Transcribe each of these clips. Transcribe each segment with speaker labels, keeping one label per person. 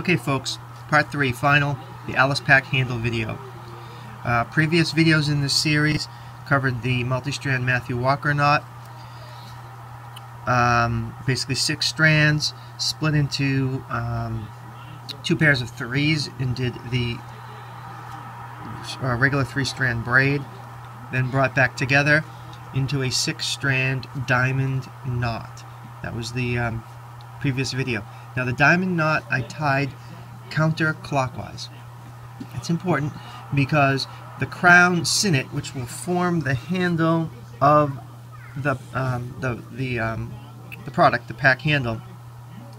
Speaker 1: Okay folks, part 3, final, the A.L.I.C.E pack handle video. Previous videos in this series covered the multi-strand Matthew Walker knot. Basically 6 strands split into 2 pairs of 3s and did the regular 3-strand braid, then brought back together into a 6-strand diamond knot. That was the previous video. Now the diamond knot I tied counterclockwise. It's important because the crown sinnet, which will form the handle of the product, the pack handle,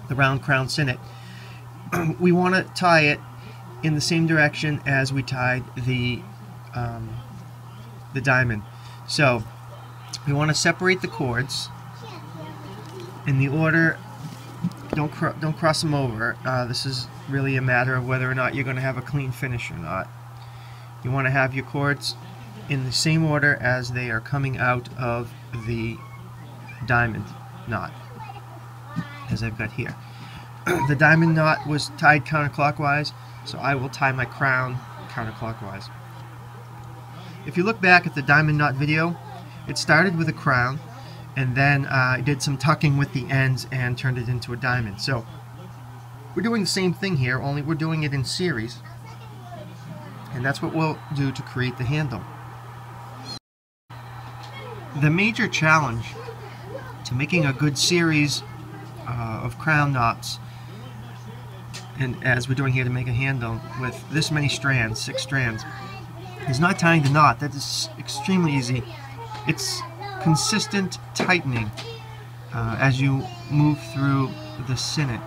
Speaker 1: the round crown sinnet, we want to tie it in the same direction as we tied the diamond. So we want to separate the cords in the order. Don't cross them over. This is really a matter of whether or not you're going to have a clean finish or not. You want to have your cords in the same order as they are coming out of the diamond knot, as I've got here. The diamond knot was tied counterclockwise, so I will tie my crown counterclockwise. If you look back at the diamond knot video, it started with a crown, and then I did some tucking with the ends and turned it into a diamond. So we're doing the same thing here, only we're doing it in series, and that's what we'll do to create the handle. The major challenge to making a good series of crown knots, and as we're doing here to make a handle with this many strands, 6 strands, is not tying the knot. That is extremely easy. It's consistent tightening as you move through the sinnet,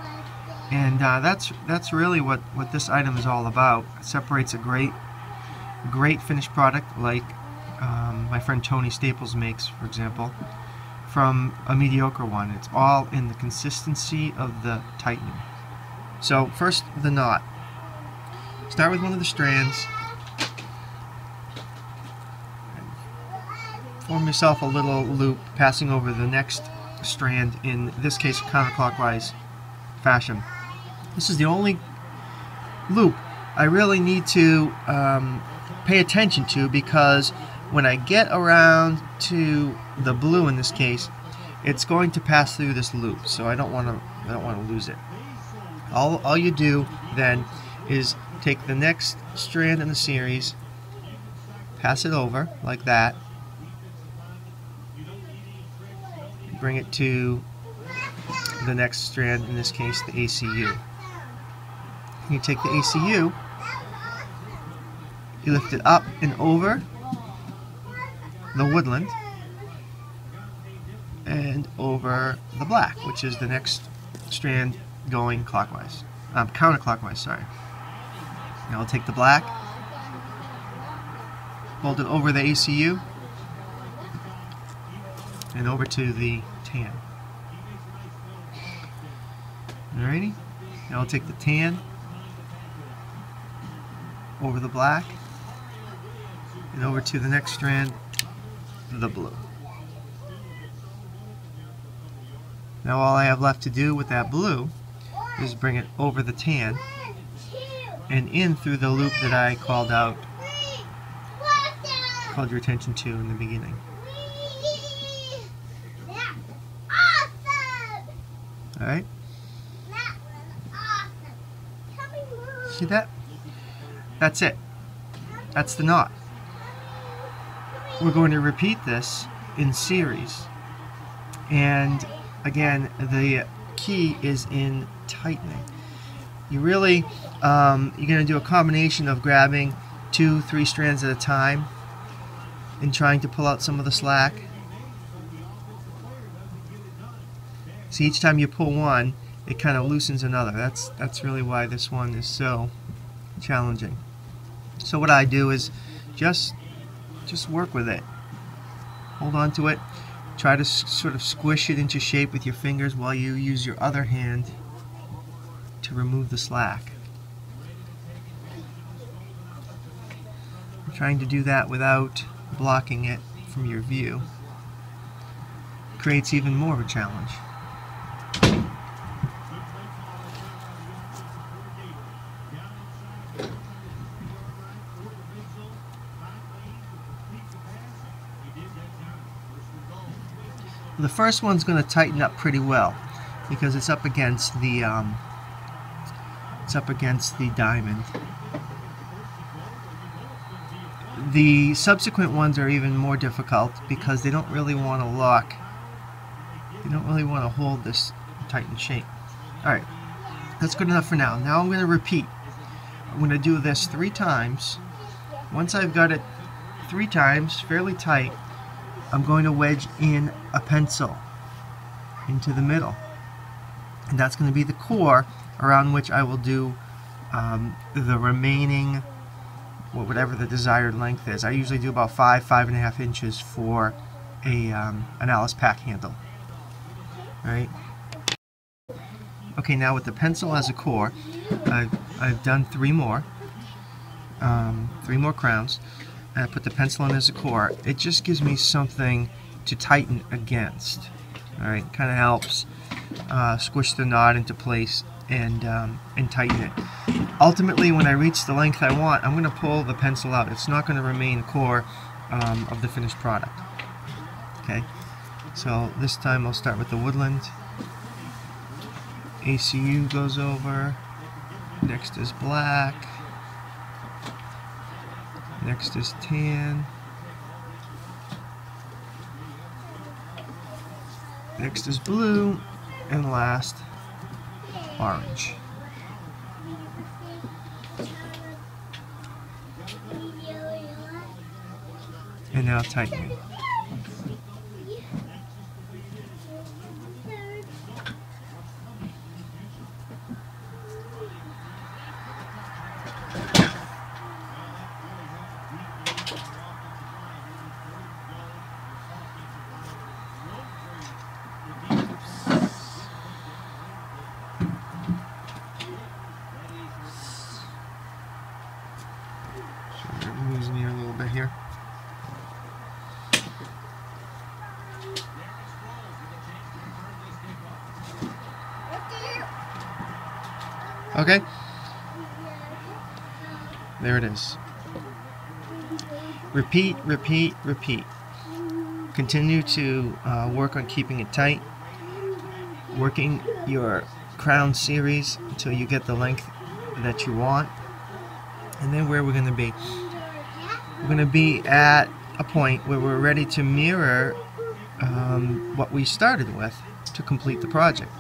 Speaker 1: and that's really what this item is all about. It separates a great finished product like my friend Tony Staples makes, for example, from a mediocre one. It's all in the consistency of the tightening. So first, the knot. Start with one of the strands. Form yourself a little loop passing over the next strand, in this case counterclockwise fashion. This is the only loop I really need to pay attention to, because when I get around to the blue in this case, it's going to pass through this loop, so I don't want to lose it. All you do then is take the next strand in the series, pass it over like that, bring it to the next strand, in this case the ACU. You take the ACU, you lift it up and over the woodland and over the black, which is the next strand going clockwise, counterclockwise, sorry. Now I'll take the black, fold it over the ACU and over to the tan. Alrighty, now I'll take the tan over the black and over to the next strand, the blue. Now all I have left to do with that blue is bring it over the tan and in through the loop that I called your attention to in the beginning. Alright? See that? That's it. That's the knot. We're going to repeat this in series. And again, the key is in tightening. You really, you're going to do a combination of grabbing 2-3 strands at a time and trying to pull out some of the slack. See, each time you pull one, it kind of loosens another. That's really why this one is so challenging. So what I do is just work with it. Hold on to it. Try to sort of squish it into shape with your fingers while you use your other hand to remove the slack. I'm trying to do that without blocking it from your view. Creates even more of a challenge. The first one's going to tighten up pretty well because it's up against the diamond. The subsequent ones are even more difficult because they don't really want to lock. They don't really want to hold this tight in shape. Alright, that's good enough for now. Now I'm going to repeat. I'm going to do this 3 times. Once I've got it 3 times, fairly tight, I'm going to wedge in a pencil into the middle. And that's going to be the core around which I will do the remaining, whatever the desired length is. I usually do about 5.5 inches for an A.L.I.C.E pack handle. Right? Okay, now with the pencil as a core, I've done 3 more. 3 more crowns. And I put the pencil in as a core. It just gives me something to tighten against. Alright, kind of helps squish the knot into place and tighten it. Ultimately, when I reach the length I want, I'm going to pull the pencil out. It's not going to remain core of the finished product. Okay, so this time I'll start with the woodland. A.C.E goes over. Next is black. Next is tan. Next is blue. And last, orange. And now tightening. Losing you a little bit here. Okay, there it is. Repeat, repeat, repeat. Continue to work on keeping it tight, working your crown series until you get the length that you want. And then where we're going to be? We're going to be at a point where we're ready to mirror what we started with to complete the project.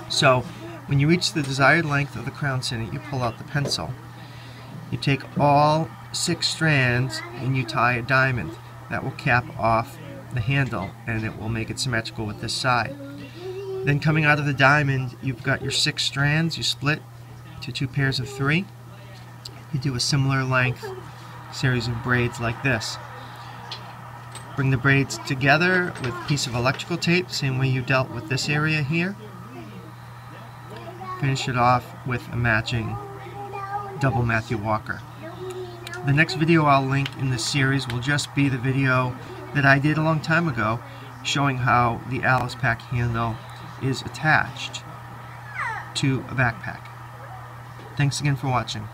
Speaker 1: So when you reach the desired length of the crown sinnet, you pull out the pencil. You take all 6 strands and you tie a diamond. That will cap off the handle and it will make it symmetrical with this side. Then coming out of the diamond, you've got your 6 strands. You split to 2 pairs of 3. You do a similar length series of braids like this. Bring the braids together with a piece of electrical tape, same way you dealt with this area here. Finish it off with a matching double Matthew Walker. The next video I'll link in this series will just be the video that I did a long time ago showing how the A.L.I.C.E pack handle is attached to a backpack. Thanks again for watching.